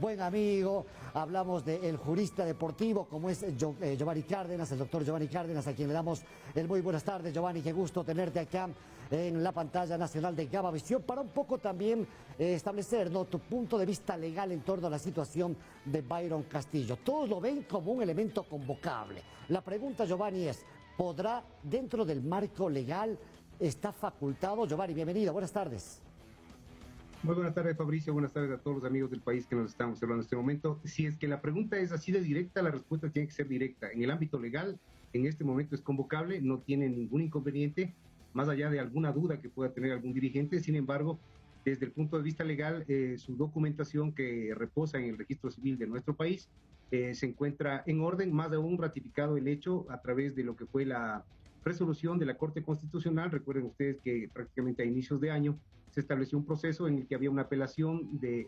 buen amigo, hablamos del jurista deportivo como es Giovanni Cárdenas, el doctor Giovanni Cárdenas, a quien le damos el muy buenas tardes. Giovanni, qué gusto tenerte acá en la pantalla nacional de Gabavisión para un poco también establecer, ¿no?, tu punto de vista legal en torno a la situación de Byron Castillo. Todos lo ven como un elemento convocable. La pregunta, Giovanni, es: ¿podrá, dentro del marco legal, está facultado? Giovanni, bienvenido, buenas tardes. Muy buenas tardes, Fabricio. Buenas tardes a todos los amigos del país que nos están observando en este momento. Si es que la pregunta es así de directa, la respuesta tiene que ser directa. En el ámbito legal, en este momento es convocable, no tiene ningún inconveniente, más allá de alguna duda que pueda tener algún dirigente. Sin embargo, desde el punto de vista legal, su documentación que reposa en el registro civil de nuestro país se encuentra en orden, más aún ratificado el hecho a través de lo que fue la resolución de la Corte Constitucional. Recuerden ustedes que prácticamente a inicios de año se estableció un proceso en el que había una apelación del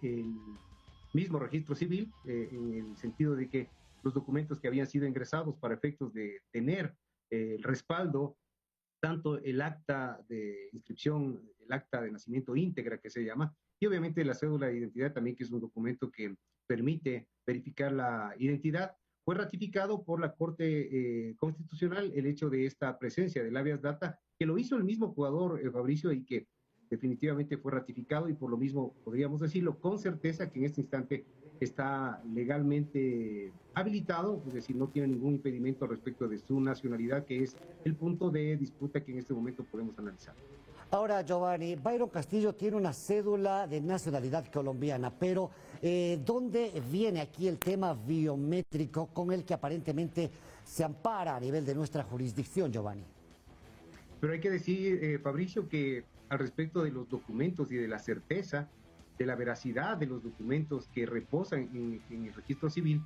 mismo registro civil, en el sentido de que los documentos que habían sido ingresados para efectos de tener el respaldo, tanto el acta de inscripción, el acta de nacimiento íntegra que se llama, y obviamente la cédula de identidad también, que es un documento que permite verificar la identidad, fue ratificado por la Corte Constitucional el hecho de esta presencia del habeas data, que lo hizo el mismo jugador, Fabricio, y que definitivamente fue ratificado, y por lo mismo podríamos decirlo con certeza que en este instante está legalmente habilitado, es decir, no tiene ningún impedimento respecto de su nacionalidad, que es el punto de disputa que en este momento podemos analizar. Ahora, Giovanni, Byron Castillo tiene una cédula de nacionalidad colombiana, pero ¿dónde viene aquí el tema biométrico con el que aparentemente se ampara a nivel de nuestra jurisdicción, Giovanni? Pero hay que decir, Fabricio, que al respecto de los documentos y de la certeza de la veracidad de los documentos que reposan en el registro civil,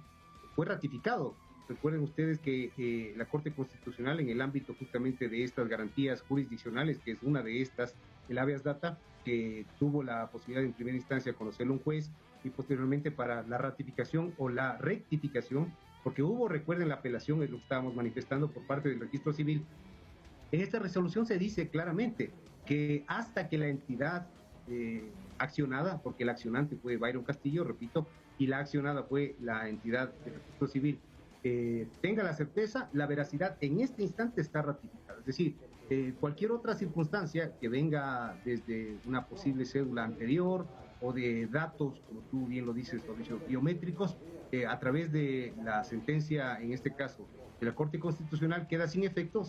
fue ratificado. Recuerden ustedes que la Corte Constitucional, en el ámbito justamente de estas garantías jurisdiccionales, que es una de estas, el habeas data, que tuvo la posibilidad de en primera instancia conocerlo un juez y posteriormente para la ratificación o la rectificación, porque hubo, recuerden, la apelación, es lo que estábamos manifestando por parte del registro civil. En esta resolución se dice claramente que hasta que la entidad accionada, porque el accionante fue Byron Castillo, repito, y la accionada fue la entidad de registro civil, tenga la certeza, la veracidad en este instante está ratificada. Es decir, cualquier otra circunstancia que venga desde una posible cédula anterior o de datos, como tú bien lo dices, biométricos, a través de la sentencia, en este caso, de la Corte Constitucional, queda sin efecto,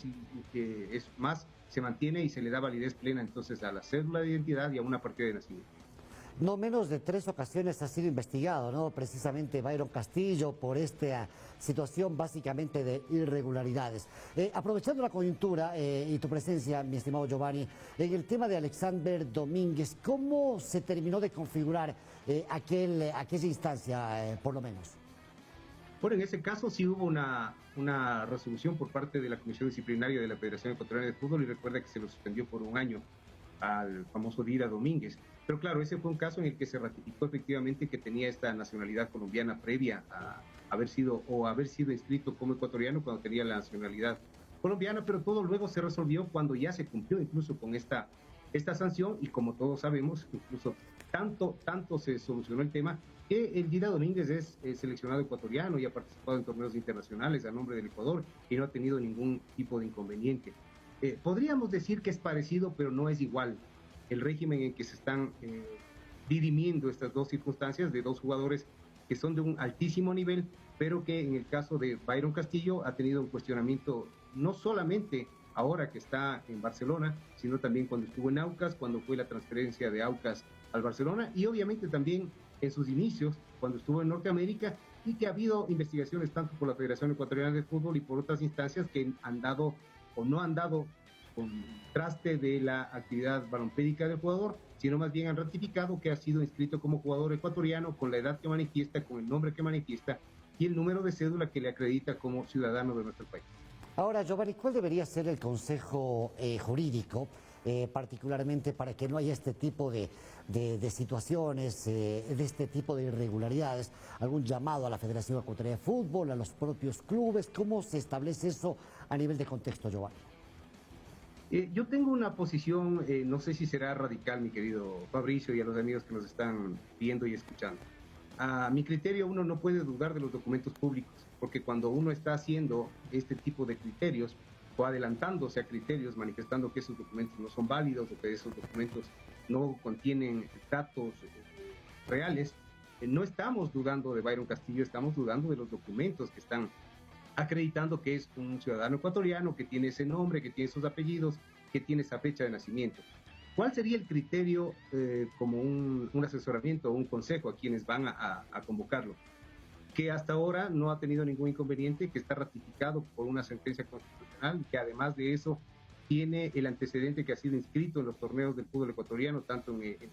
es más, se mantiene y se le da validez plena entonces a la cédula de identidad y a una partida de nacimiento. No menos de 3 ocasiones ha sido investigado, ¿no?, precisamente Byron Castillo por esta situación básicamente de irregularidades. Aprovechando la coyuntura y tu presencia, mi estimado Giovanni, en el tema de Alexander Domínguez, ¿cómo se terminó de configurar aquella instancia, por lo menos? Bueno, en ese caso sí hubo una resolución por parte de la Comisión Disciplinaria de la Federación Ecuatoriana de Fútbol, y recuerda que se lo suspendió por un año al famoso Dira Domínguez. Pero claro, ese fue un caso en el que se ratificó efectivamente que tenía esta nacionalidad colombiana previa a haber sido inscrito como ecuatoriano cuando tenía la nacionalidad colombiana, pero todo luego se resolvió cuando ya se cumplió incluso con esta sanción, y como todos sabemos, incluso tanto se solucionó el tema que el Dira Domínguez es seleccionado ecuatoriano y ha participado en torneos internacionales a nombre del Ecuador y no ha tenido ningún tipo de inconveniente. Podríamos decir que es parecido, pero no es igual el régimen en que se están dirimiendo estas dos circunstancias de dos jugadores que son de un altísimo nivel, pero que en el caso de Byron Castillo ha tenido un cuestionamiento no solamente ahora que está en Barcelona, sino también cuando estuvo en Aucas, cuando fue la transferencia de Aucas al Barcelona, y obviamente también en sus inicios, cuando estuvo en Norteamérica, y que ha habido investigaciones tanto por la Federación Ecuatoriana de Fútbol y por otras instancias que han dado o no han dado contraste de la actividad balompédica del jugador, sino más bien han ratificado que ha sido inscrito como jugador ecuatoriano con la edad que manifiesta, con el nombre que manifiesta y el número de cédula que le acredita como ciudadano de nuestro país. Ahora, Giovanni, ¿cuál debería ser el consejo jurídico, particularmente para que no haya este tipo de situaciones, de este tipo de irregularidades? ¿Algún llamado a la Federación Ecuatoriana de Fútbol, a los propios clubes? ¿Cómo se establece eso a nivel de contexto, Giovanni? Yo tengo una posición, no sé si será radical, mi querido Fabricio, y a los amigos que nos están viendo y escuchando. a mi criterio, uno no puede dudar de los documentos públicos, porque cuando uno está haciendo este tipo de criterios o adelantándose a criterios, manifestando que esos documentos no son válidos o que esos documentos no contienen datos reales, no estamos dudando de Byron Castillo, estamos dudando de los documentos que están acreditando que es un ciudadano ecuatoriano, que tiene ese nombre, que tiene esos apellidos, que tiene esa fecha de nacimiento. ¿Cuál sería el criterio como un asesoramiento o un consejo a quienes van a convocarlo? Que hasta ahora no ha tenido ningún inconveniente, que está ratificado por una sentencia constitucional, que además de eso tiene el antecedente que ha sido inscrito en los torneos del fútbol ecuatoriano, tanto en el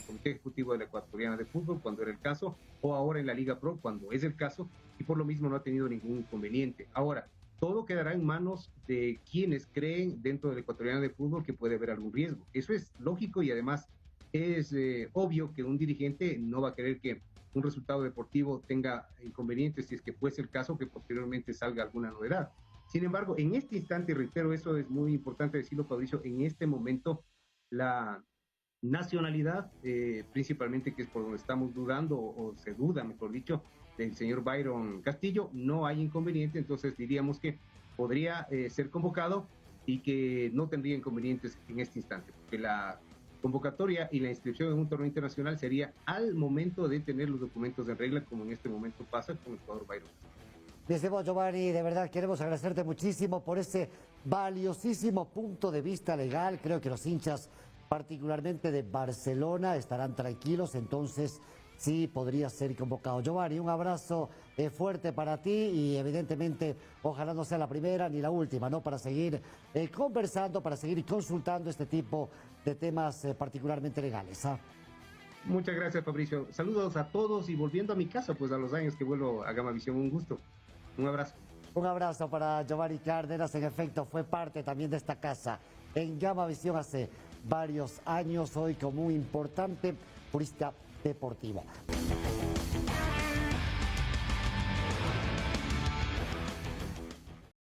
Comité Ejecutivo de la Ecuatoriana de Fútbol, cuando era el caso, o ahora en la Liga Pro, cuando es el caso, y por lo mismo no ha tenido ningún inconveniente. Ahora, todo quedará en manos de quienes creen dentro del Ecuatoriano de Fútbol que puede haber algún riesgo. Eso es lógico y además es obvio que un dirigente no va a querer que un resultado deportivo tenga inconvenientes si es que fuese el caso que posteriormente salga alguna novedad. Sin embargo, en este instante, reitero, eso es muy importante decirlo, Fabricio, en este momento la nacionalidad, principalmente que es por donde estamos dudando, o se duda, mejor dicho, del señor Byron Castillo, no hay inconveniente, entonces diríamos que podría ser convocado y que no tendría inconvenientes en este instante, porque la convocatoria y la inscripción en un torneo internacional sería al momento de tener los documentos en regla, como en este momento pasa con el jugador Byron. Decimos, Giovanni, de verdad queremos agradecerte muchísimo por ese valiosísimo punto de vista legal. Creo que los hinchas, particularmente de Barcelona, estarán tranquilos, entonces sí podría ser convocado. Giovanni, un abrazo fuerte para ti y evidentemente ojalá no sea la primera ni la última, ¿no? Para seguir conversando, para seguir consultando este tipo de temas particularmente legales. Muchas gracias, Fabricio. Saludos a todos y volviendo a mi casa, pues a los años que vuelvo a Gamavisión, un gusto. Un abrazo. Un abrazo para Giovanni Cárdenas, en efecto fue parte también de esta casa en Gamavisión hace varios años, hoy como un importante jurista deportivo.